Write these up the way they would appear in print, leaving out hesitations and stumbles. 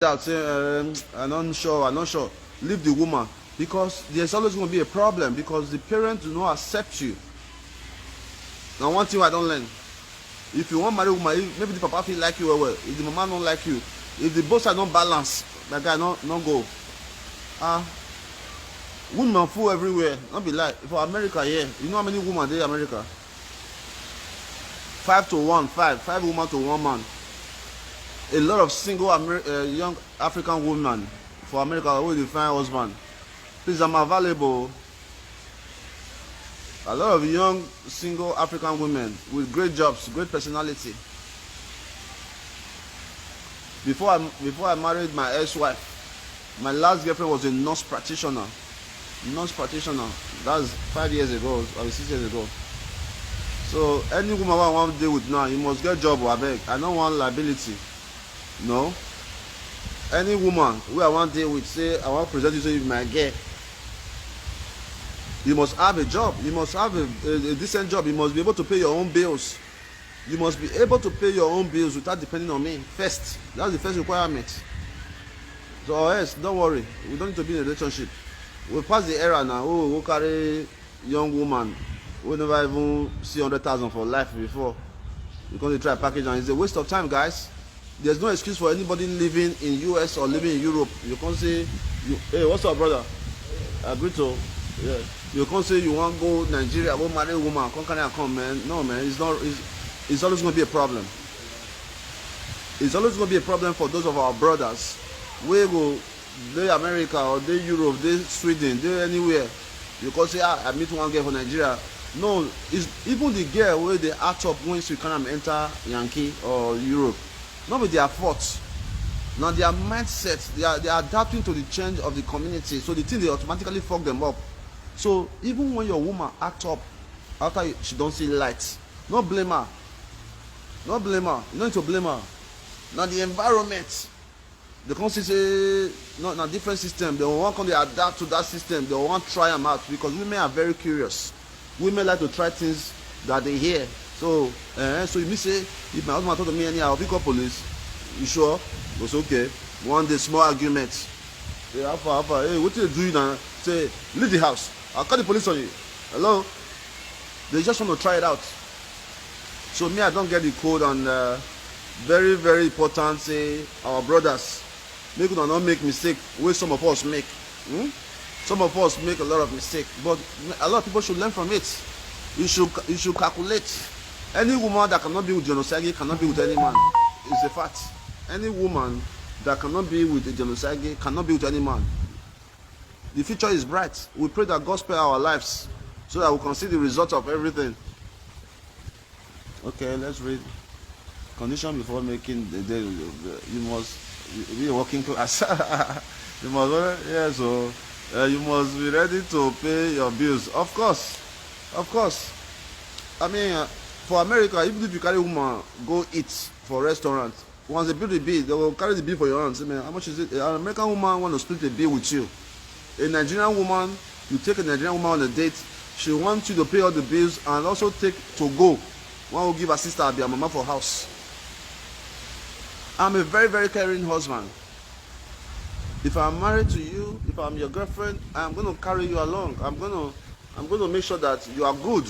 out saying, I'm not sure. Leave the woman, because there's always going to be a problem because the parents do not accept you. Now, one thing I don't learn: if you want to marry a woman, maybe the papa feel like you well. If the mama don't like you, if the both are not balanced, that guy not go. Women full everywhere. Not be like for America here. You know how many women there in America? 5 to 1, 5 women to 1 man. A lot of single young African women for America who will find husband. Please, I'm available. A lot of young single African women with great jobs, great personality. Before I married my ex-wife, my last girlfriend was a nurse practitioner. That's 5 years ago or 6 years ago. So any woman I want to deal with now, you must get a job, I beg. I don't want liability. No. Any woman who I want to deal with, say I want to present you to my girl, you must have a job. You must have a decent job. You must be able to pay your own bills. You must be able to pay your own bills without depending on me first. That's the first requirement. So yes, don't worry. We don't need to be in a relationship. We pass the era now. Oh, we'll carry young woman who never even see 100,000 for life before. Because they try package and it's a waste of time, guys. There's no excuse for anybody living in US or living in Europe. You can't say, hey, what's up, brother? Agrito. Yeah. You can't say you want to go Nigeria, go marry a woman, come, man. No, man, it's not. It's always going to be a problem. It's always going to be a problem for those of our brothers. We go, they America or they Europe, they Sweden, they anywhere. You can't say, I meet one girl from Nigeria. No, it's even the girl where they act up when she can't enter Yankee or Europe. Not with their fault. Now their mindset, they are adapting to the change of the community. So the thing they automatically fuck them up. So even when your woman act up after she don't see light, not blame her. Not blame her. You don't need to blame her. Now the environment, they can't say not different system. They want to adapt to that system. They want to try them out because women are very curious. Women like to try things that they hear. So so you may say, if my husband talk to me anyhow, I'll pick up police. You sure? It's okay. One day small argument. Hey, Alpha, hey, what you do now? Say, leave the house. I'll call the police on you. Hello? They just want to try it out. So me, I don't get the code on very, very important, say, our brothers. Make them not make mistake where some of us make. Some of us make a lot of mistakes, but a lot of people should learn from it. You should calculate. Any woman that cannot be with genocide cannot be with any man. It's a fact. Any woman that cannot be with a genocide cannot be with any man. The future is bright. We pray that God spare our lives so that we can see the result of everything. Okay, let's read. Condition before making the day. You must be a working class. You must, yeah, so you must be ready to pay your bills. Of course. I mean, for America, even if you carry a woman, go eat for restaurant. Once they build the bill, they will carry the bill for your hands. I mean, how much is it? An American woman want to split the bill with you. A Nigerian woman, you take a Nigerian woman on a date, she wants you to pay all the bills and also take to go. One will give her sister or mama for house. I'm a very, very caring husband. If I'm married to you, if I'm your girlfriend, I'm going to carry you along. I'm going to make sure that you are good.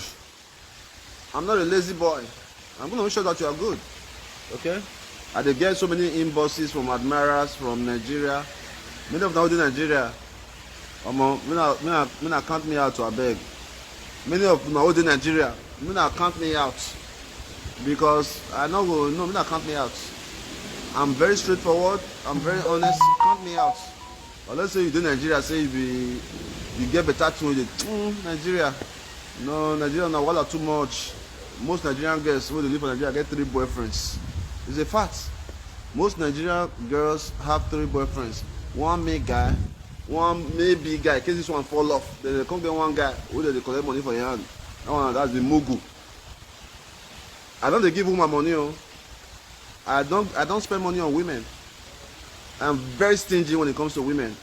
I'm not a lazy boy. I'm going to make sure that you are good. Okay? I get so many inboxes from admirers from Nigeria. Many of them in Nigeria. Me count me out to a beg. Many of them are in Nigeria. Me count me out. Because I know me count me out. I'm very straightforward. I'm very honest. Count me out. But let's say you do Nigeria, say you get better to Nigeria. No, Nigeria now wala too much. Most Nigerian girls who live in Nigeria get 3 boyfriends. It's a fact. Most Nigerian girls have 3 boyfriends. One male guy, one maybe guy. In case this one fall off, then they come get one guy who they collect money for your hand. That's the mugu. I don't give woman money. I don't spend money on women. I'm very stingy when it comes to women.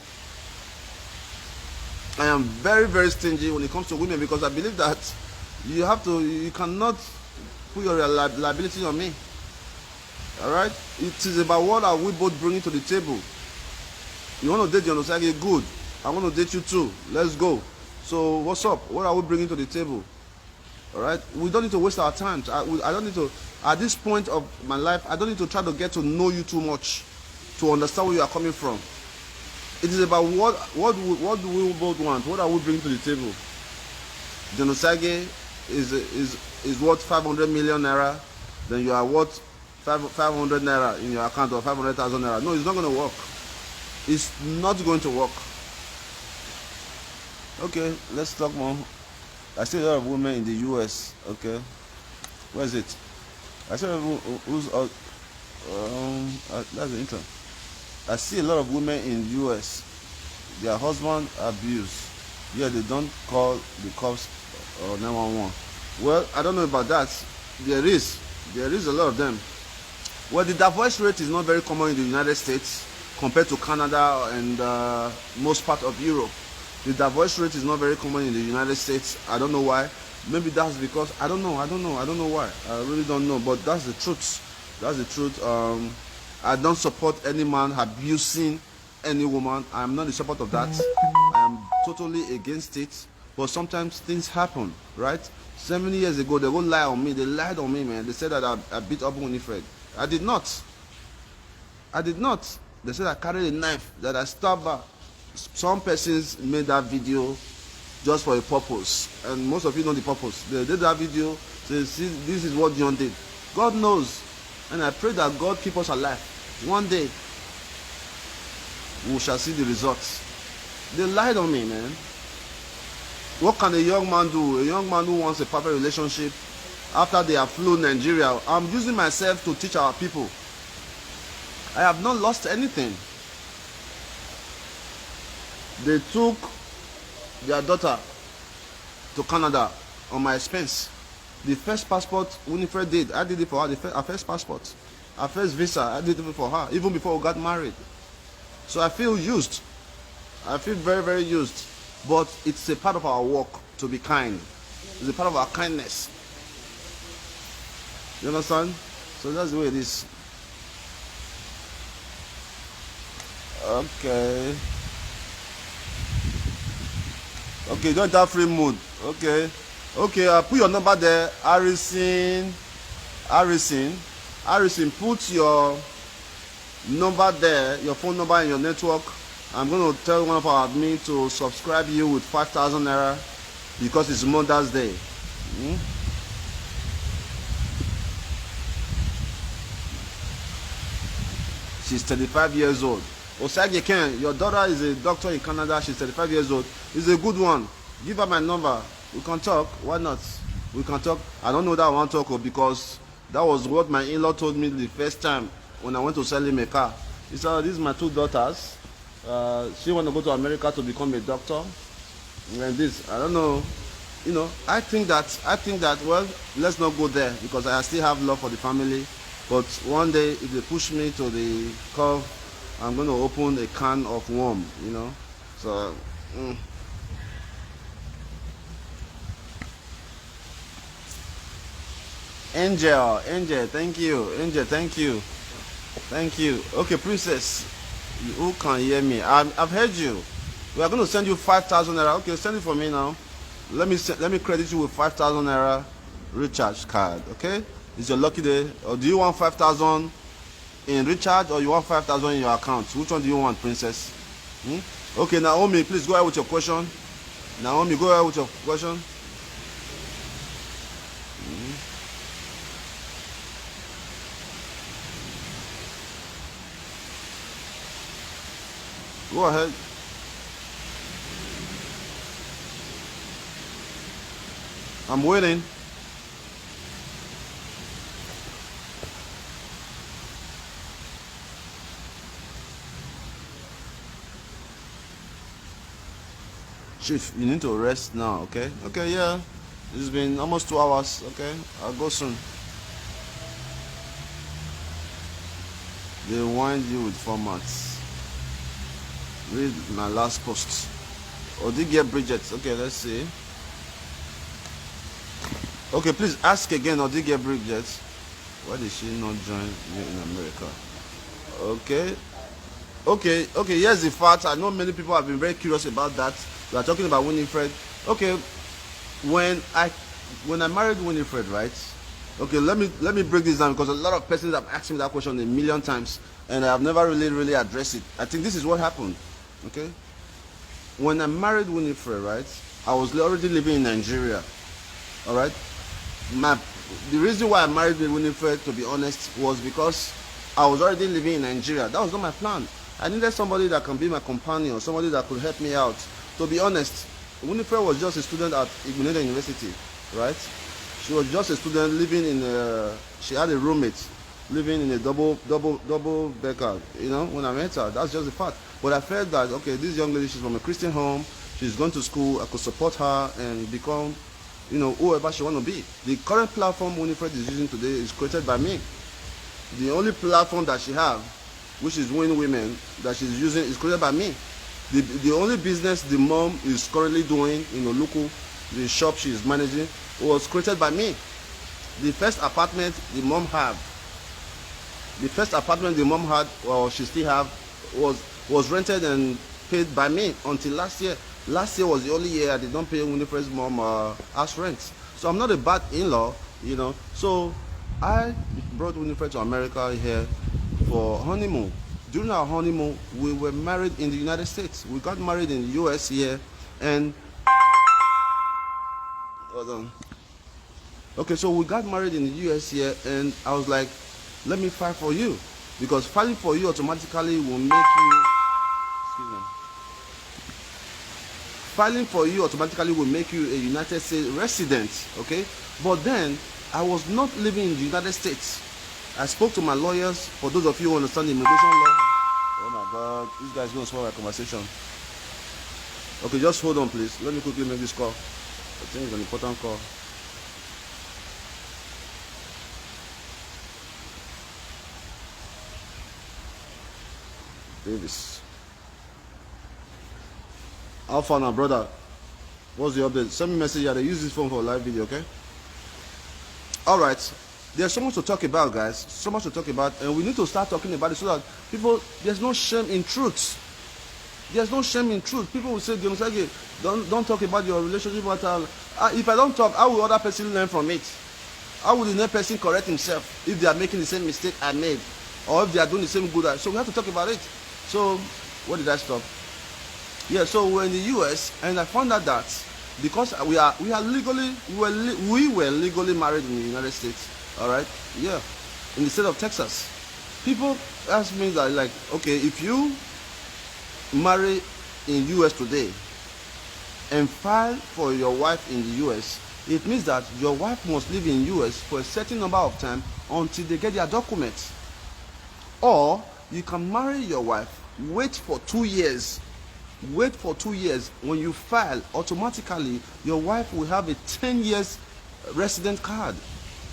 I am very, very stingy when it comes to women because I believe that you cannot put your liability on me. Alright? It is about what are we both bringing to the table. You want to date Dion Osage? Good. I want to date you too. Let's go. So what's up? What are we bringing to the table? All right. We don't need to waste our time. I don't need to. At this point of my life, I don't need to try to get to know you too much to understand where you are coming from. It is about what do we both want? What are we bringing to the table? Dion Osage is worth 500 million naira. Then you are worth 500 naira in your account or 500,000 naira. No, it's not going to work. It's not going to work. Okay, let's talk more. I see a lot of women in the US. Okay, where is it? I see who's that's the intern. I see a lot of women in the US. Their husband abused. Yeah, they don't call the cops or 911. Well, I don't know about that. There is a lot of them. Well, the divorce rate is not very common in the United States compared to Canada and most part of Europe. The divorce rate is not very common in the United States. I don't know why. Maybe that's because I don't know why. I really don't know. But that's the truth. That's the truth. I don't support any man abusing any woman. I'm not in support of that. I am totally against it. But sometimes things happen, right? 7 years ago, they will lie on me. They lied on me, man. They said that I beat up Winifred. I did not. They said I carried a knife, that I stabbed her. Some persons made that video just for a purpose, and most of you know the purpose. They did that video, say, see, this is what Dion did. God knows, and I pray that God keep us alive. One day, we shall see the results. They lied on me, man. What can a young man do? A young man who wants a perfect relationship after they have flown Nigeria. I'm using myself to teach our people. I have not lost anything. They took their daughter to Canada on my expense. The first passport Winifred did, I did it for her. Her first passport, her first visa, I did it for her, even before we got married. So I feel used. I feel very, very used. But it's a part of our work to be kind. It's a part of our kindness. You understand? So that's the way it is. Okay. Okay, don't have free mood. Okay. Okay, put your number there. Harrison, put your number there, your phone number and your network. I'm going to tell one of our admin to subscribe you with 5,000 naira because it's Mother's Day. She's 35 years old. Osage Ken, your daughter is a doctor in Canada. She's 35 years old. It's a good one. Give her my number. We can talk. Why not? We can talk. I don't know that I want to talk because that was what my in-law told me the first time when I went to sell him a car. He said, these are my two daughters. She want to go to America to become a doctor. And this, I don't know. You know, I think that, well, let's not go there because I still have love for the family. But one day, if they push me to the curve, I'm going to open a can of worm, you know. So, Angel, thank you. Angel, thank you. Thank you. Okay, Princess, who can hear me? I've heard you. We are going to send you 5,000 naira. Okay, send it for me now. Let me credit you with 5,000 naira recharge card. Okay, it's your lucky day. Or do you want 5,000 in recharge or you want 5,000 in your account? Which one do you want, Princess? Okay, Naomi, please go ahead with your question. Naomi, go ahead with your question. Go ahead. I'm waiting. Chief, you need to rest now, okay? Okay, yeah. It's been almost 2 hours, okay? I'll go soon. They wind you with formats. Read my last post. Odigia Bridget. Okay, let's see. Okay, please ask again, Odigia Bridget. Why did she not join you in America? Okay. Okay, here's the fact. I know many people have been very curious about that. We are talking about Winifred. Okay, when I when I married Winifred, right? Okay, let me break this down because a lot of persons have asked me that question a million times and I have never really addressed it. I think this is what happened. Okay, when I married Winifred, right? I was already living in Nigeria. All right, my the reason why I married Winifred, to be honest, was because I was already living in Nigeria. That was not my plan. I needed somebody that can be my companion, somebody that could help me out. To be honest, Winifred was just a student at Winifred University, right? She was just a student living in a, she had a roommate living in a double decker, you know, when I met her. That's just the fact. But I felt that, okay, this young lady, she's from a Christian home, she's going to school, I could support her and become, you know, whoever she want to be. The current platform Winifred is using today is created by me. The only platform that she have, which is Win Women, that she's using is created by me. The only business the mom is currently doing in Oluku, the shop she is managing, was created by me. The first apartment the mom had, or she still have, was rented and paid by me until last year. Last year was the only year I did not pay Winifred's mom house rent. So I'm not a bad in-law, you know. So I brought Winifred to America here for honeymoon. During our honeymoon, we were married in the United States. We got married in the US here, and hold on. Okay, so we got married in the US here, and I was like, let me fight for you, because fighting for you automatically will make you. Excuse me. Filing for you automatically will make you a United States resident, okay? But then, I was not living in the United States. I spoke to my lawyers. For those of you who understand immigration law, oh my God, this guy's going to spoil my conversation. Okay, just hold on, please. Let me quickly make this call. I think it's an important call. Davis. How far now, brother? What's the update? Send me a message. Yeah, they use this phone for a live video, okay? All right. There's so much to talk about, guys. So much to talk about, and we need to start talking about it so that people, there's no shame in truth. There's no shame in truth. People will say, don't talk about your relationship. If I don't talk, how will other person learn from it? How will the next person correct himself if they are making the same mistake I made, or if they are doing the same good? So we have to talk about it. So, where did I stop? Yeah, so we're in the US, and I found out that because we were legally married in the United States. All right, yeah, in the state of Texas. People ask me that, like, okay, if you marry in US today and file for your wife in the US, it means that your wife must live in US for a certain number of time until they get their documents. Or you can marry your wife, wait for 2 years. Wait for 2 years. When you file, automatically your wife will have a 10 years resident card.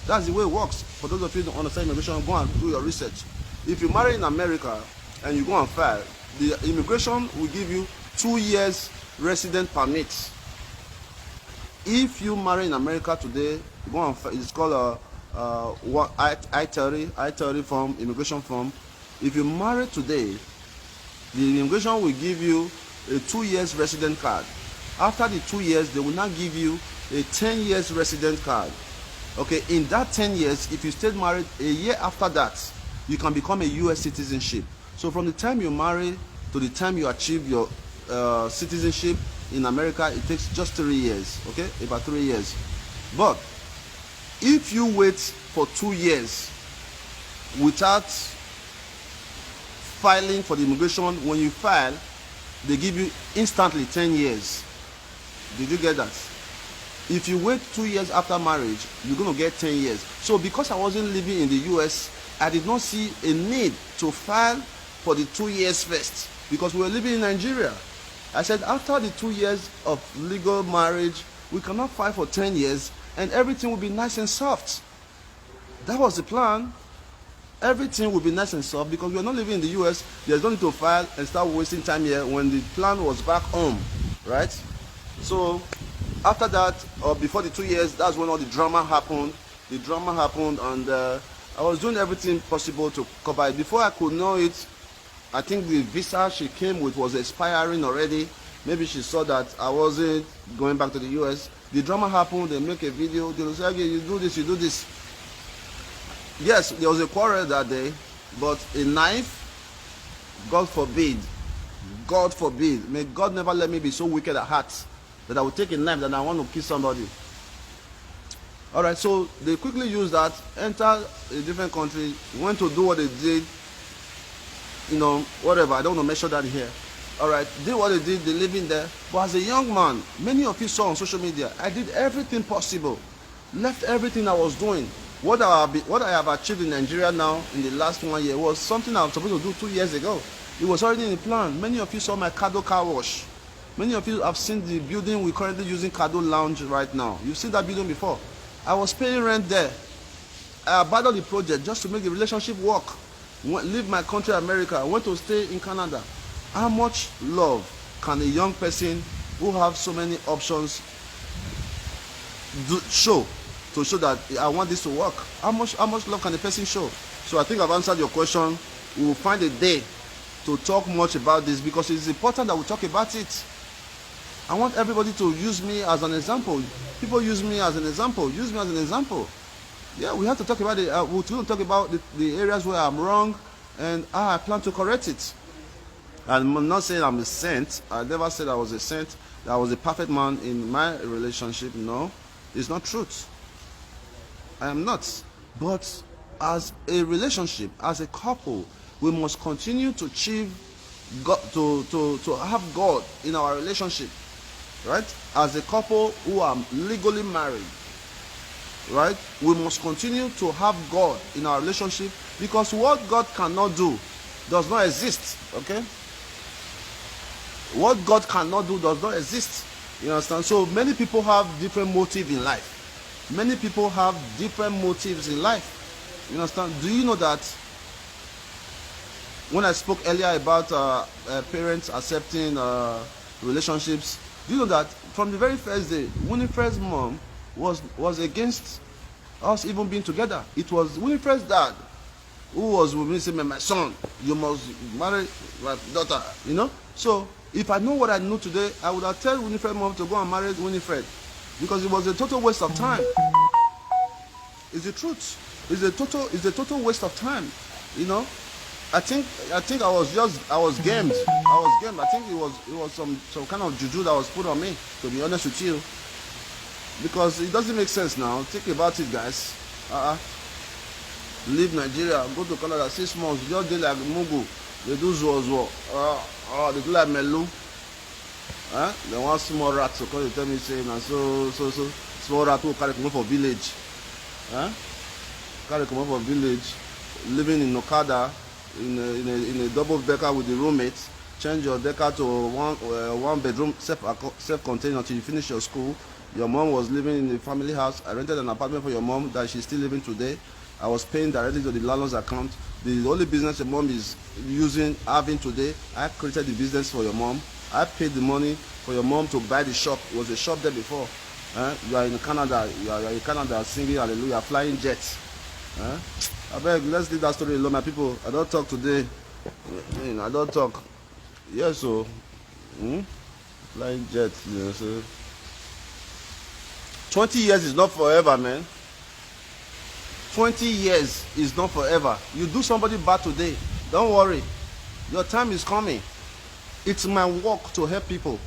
That's the way it works. For those of you who don't understand immigration, go and do your research. If you marry in America and you go and file, the immigration will give you 2 years resident permit. If you marry in America today, go and file. It's called a I-30 form, immigration form. If you marry today, the immigration will give you a 2 years resident card. After the 2 years, they will now give you a 10 years resident card. Okay, in that 10 years, if you stayed married a year after that, you can become a US citizenship. So from the time you marry to the time you achieve your citizenship in America, it takes just 3 years, okay, about 3 years. But if you wait for 2 years without filing for the immigration, when you file, they give you instantly 10 years. Did you get that? If you wait 2 years after marriage, you're going to get 10 years. So because I wasn't living in the US, I did not see a need to file for the 2 years first, because we were living in Nigeria. I said after the 2 years of legal marriage, we cannot file for 10 years and everything will be nice and soft. That was the plan. Everything will be nice and soft because we are not living in the US. There's no need to file and start wasting time here when the plan was back home, right? So after that, or before the 2 years, that's when all the drama happened. The drama happened, and I was doing everything possible to cover it. Before I could know it, I think the visa she came with was expiring already. Maybe she saw that I wasn't going back to the US. The drama happened, they make a video, they say, okay, you do this, you do this. Yes, there was a quarrel that day, but a knife, God forbid, may God never let me be so wicked at heart that I would take a knife and I want to kill somebody. Alright, so they quickly used that, enter a different country, went to do what they did, you know, whatever, I don't want to mention that here. Alright, did what they did, they live in there. But as a young man, many of you saw on social media, I did everything possible, left everything I was doing. What I have achieved in Nigeria now in the last 1 year was something I was supposed to do 2 years ago. It was already in the plan. Many of you saw my Kado car wash. Many of you have seen the building we're currently using, Kado Lounge, right now. You've seen that building before. I was paying rent there. I abandoned the project just to make the relationship work. Leave my country, America. I went to stay in Canada. How much love can a young person who have so many options show to show that I want this to work? How much love can a person show? So I think I've answered your question. We will find a day to talk much about this because it's important that we talk about it. I want everybody to use me as an example. People use me as an example. Use me as an example. Yeah, we have to talk about it. We're going to talk about the areas where I'm wrong and how I plan to correct it. I'm not saying I'm a saint. I never said I was a saint. That I was a perfect man in my relationship. No, it's not truth. I am not. But as a relationship, as a couple, we must continue to achieve God, to have God in our relationship, right? As a couple who are legally married, right? We must continue to have God in our relationship because what God cannot do does not exist, okay? What God cannot do does not exist. You understand? So many people have different motives in life. Many people have different motives in life. You understand? Do you know that when I spoke earlier about parents accepting relationships, do you know that from the very first day, Winifred's mom was against us even being together? It was Winifred's dad who was with me saying, my son, you must marry my daughter, you know? So if I know what I know today, I would have told Winifred's mom to go and marry Winifred because it was a total waste of time. It's the truth. It's a total waste of time, you know? I think I was gamed. I think it was some kind of juju that was put on me, to be honest with you. Because it doesn't make sense now. Think about it, guys. Leave Nigeria, go to Canada 6 months, just do like Mugu. They do Zozo. They do like Melu. They want small rat to come and tell me saying so small rat who carry come for village. Carry come for village, living in Okada. In a double decker with the roommates, change your decker to one bedroom self-contained until you finish your school. Your mom was living in the family house. I rented an apartment for your mom that she's still living today. I was paying directly to the landlord's account. The only business your mom is having today, I created the business for your mom. I paid the money for your mom to buy the shop. It was a shop there before. You are in Canada. You are in Canada singing hallelujah, flying jets. I beg, let's leave that story alone, my people. I don't talk today. I don't talk. Yes, so flying jets. You know, so 20 years is not forever, man. 20 years is not forever. You do somebody bad today, don't worry. Your time is coming. It's my work to help people.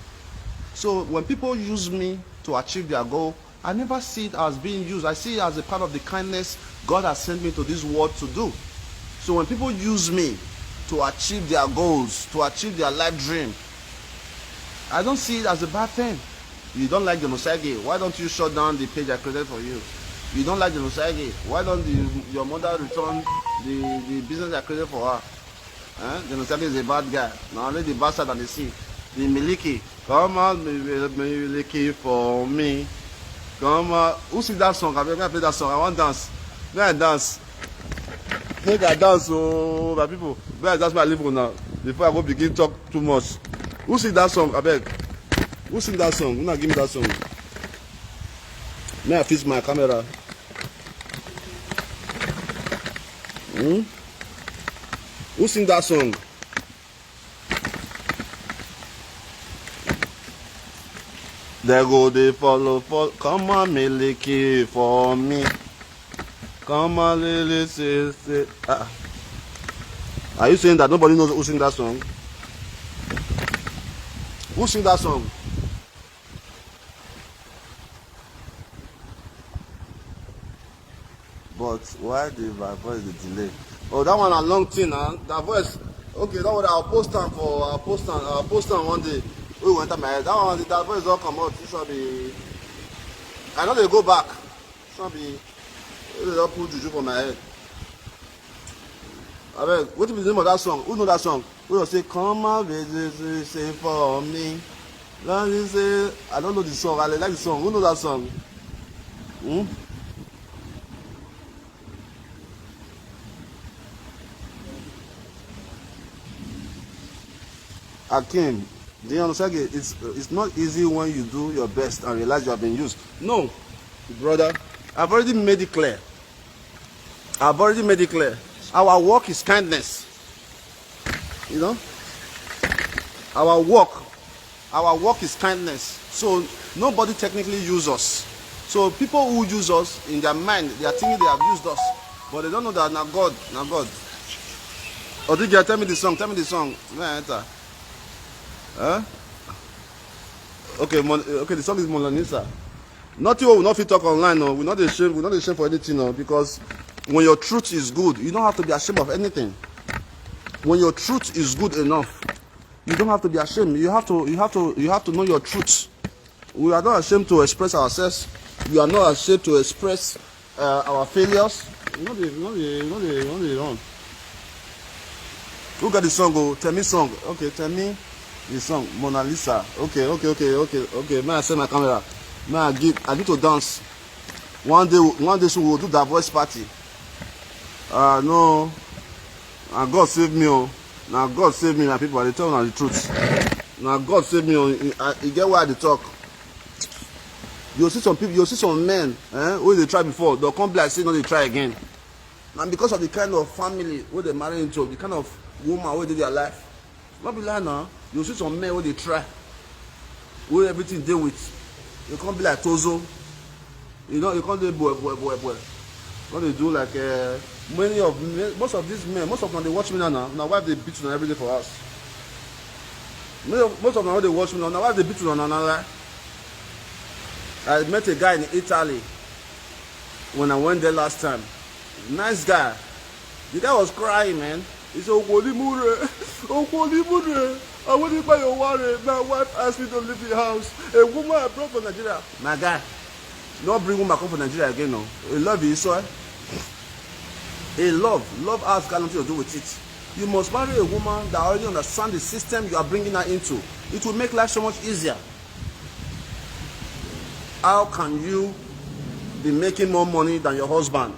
So when people use me to achieve their goal, I never see it as being used. I see it as a part of the kindness God has sent me to this world to do. So when people use me to achieve their goals, to achieve their life dream, I don't see it as a bad thing. You don't like the Musagi, why don't you shut down the page I created for you? You don't like the Musagi, why don't your mother return the business I created for her? The Musagi is a bad guy. Now only the bastard and the sea. The Miliki, come on, Miliki for me. Come on. Who sing that song? I'm going to play that song. I want dance. May I dance? Make I dance, oh, my people. May I dance my living now? Before I go begin talk too much. Who sing that song? I beg. Who sing that song? Who not give me that song? May I fix my camera? Who sing that song? They go, they follow. Come on, Milky for me. Come on, Lily, say. Are you saying that nobody knows who sing that song? Who sing that song? But why did my voice the delay? Oh, that one a long thing, huh? That voice. Okay, that one I'll post on for. I'll post on one day. We went to my head. That voice don't come out. It shall be. I know they go back. It shall be. They don't put Juju for my head. I mean, what is the name of that song? Who know that song? We will say, "Come on, baby, say for me." Let me say, I don't know the song. I like the song. Who know that song? Hmm? Akim, Dion, it's not easy when you do your best and realize you have been used. No, brother, I've already made it clear. Our work is kindness. You know, our work is kindness. So nobody technically uses us. So people who use us in their mind, they are thinking they have used us, but they don't know that now God. Odigia, tell me the song. Man, enter. Huh? Okay, the song is Molanisa. Nothing we will not fit talk online, no. We're not ashamed for anything, no, because when your truth is good, you don't have to be ashamed of anything. When your truth is good enough, you don't have to be ashamed. You have to know your truth. We are not ashamed to express ourselves. We are not ashamed to express our failures. Not the wrong. Who got the song? Oh, tell me song. Okay, tell me the song. Mona Lisa. Okay. Man, I set my camera. Man, I need to dance. One day soon we'll do that voice party. No. Now God save me, oh. Now God save me, my people. They tell me the truth. Now God save me, oh. You get why they talk. You see some men, who they try before, they'll come back and say no, they try again. And because of the kind of family where they marry into, the kind of woman where they their life, not be like now. You see some men where they try, where everything deal with. You can't be like Tozo. You know, you can't do boy. What they do like most of these men, most of them they watch me now. Now why they beat you every day for us? Most of them they watch me now. Why they beat you now? I met a guy in Italy when I went there last time. Nice guy. The guy was crying, man. He said, Okwolimure, I want to buy your water. My wife asked me to leave the house. A woman I brought from Nigeria. My guy, not bring woman come from Nigeria again, no. A love is so. A love has got nothing to do with it. You must marry a woman that already understands the system you are bringing her into. It will make life so much easier. How can you be making more money than your husband?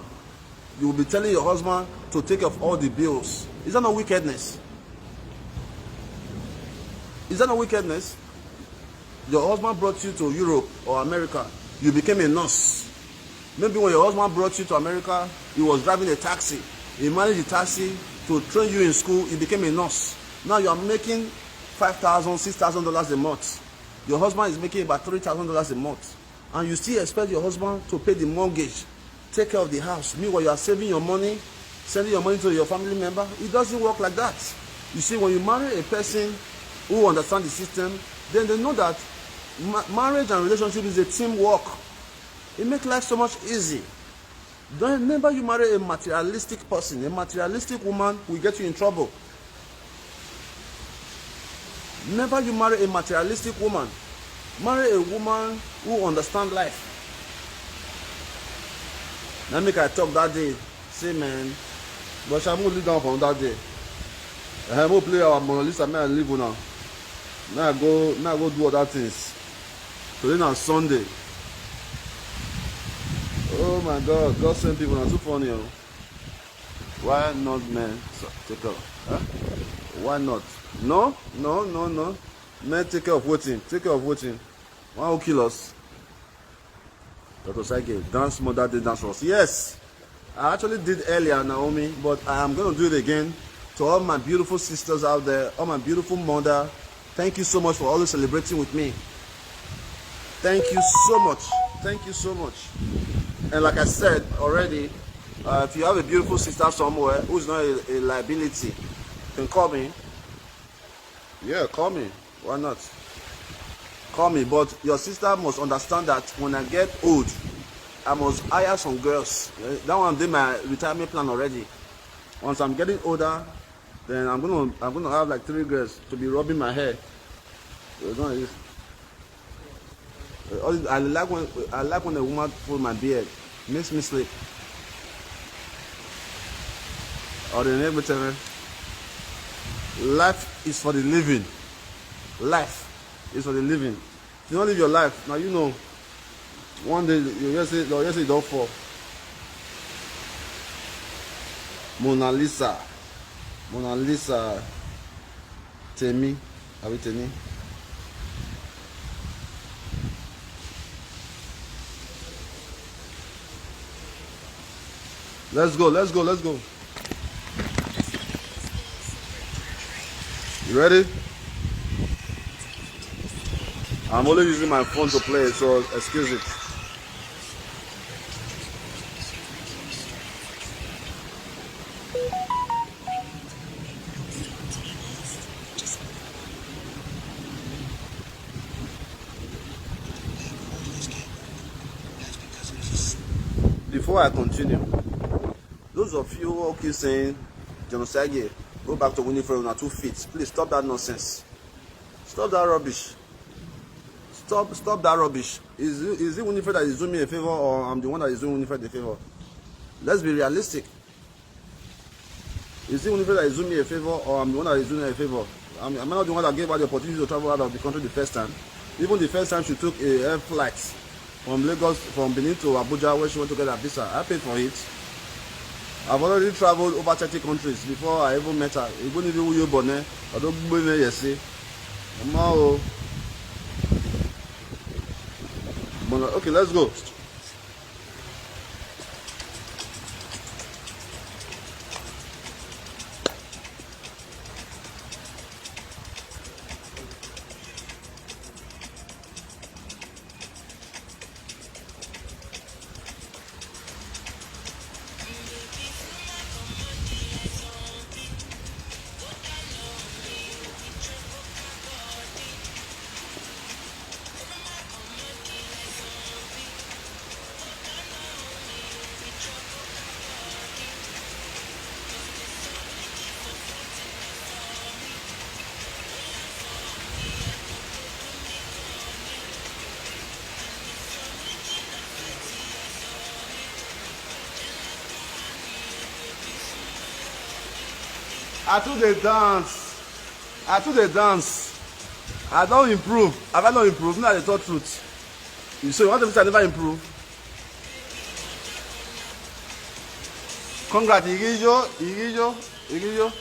You will be telling your husband to take care of all the bills. Is that not wickedness? Is that not wickedness? Your husband brought you to Europe or America. You became a nurse. Maybe when your husband brought you to America, he was driving a taxi. He managed the taxi to train you in school. He became a nurse. Now you are making $5,000, $6,000 a month. Your husband is making about $3,000 a month. And you still expect your husband to pay the mortgage, take care of the house. Meanwhile, you are saving your money, sending your money to your family member. It doesn't work like that. You see, when you marry a person who understands the system, then they know that marriage and relationship is a teamwork. It makes life so much easy. Never you marry a materialistic person. A materialistic woman will get you in trouble. Never you marry a materialistic woman. Marry a woman who understands life. Now make I talk that day. Say, man, but I'm going to leave down from that day. I'm going to play our Mona Lisa, I leave now. Now I go do other things. Today now Sunday. Oh my God, God send people now too funny. Oh. Why not, man? So, take care. Huh? Why not? No. Men take care of voting. Take care of voting. One who kill us. Dr. Saige, dance mother day dance for us. Yes. I actually did earlier, Naomi, but I am going to do it again. To all my beautiful sisters out there, all my beautiful mother, thank you so much for always celebrating with me. Thank you so much. Thank you so much. And like I said already, if you have a beautiful sister somewhere who's not a liability, you can call me. Yeah, call me. Why not? Call me. But your sister must understand that when I get old, I must hire some girls. That one did my retirement plan already. Once I'm getting older, then I'm gonna have like 3 girls to be rubbing my hair. I like when a woman pulls my beard. Makes me sleep. Or the neighbor tell me, life is for the living. Life is for the living. If you don't live your life, now you know. One day you just say don't fall. Mona Lisa, Temi, are we Temi? Let's go. You ready? I'm only using my phone to play, so excuse it. Before I continue, those of you who keep saying, Genocide, go back to Winifred on 2 feet. Please stop that nonsense. Stop that rubbish. Stop that rubbish. Is it Winifred that is doing me a favor, or I'm the one that is doing Winifred a favor? Let's be realistic. Is it Winifred that is doing me a favor, or I'm the one that is doing her a favor? Am I not the one that gave her the opportunity to travel out of the country the first time? Even the first time she took a air flight from Lagos, from Benin to Abuja, where she went to get her visa, I paid for it. I've already traveled over 30 countries before I even met her. Even if you born I don't believe you say. Okay, let's go. I do the dance. I don't improve. Have I not improved? Now I talk truth. So you want to say I never improve? Congrats, Igijo.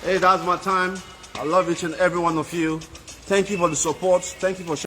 Hey, that's my time. I love each and every one of you. Thank you for the support. Thank you for sharing.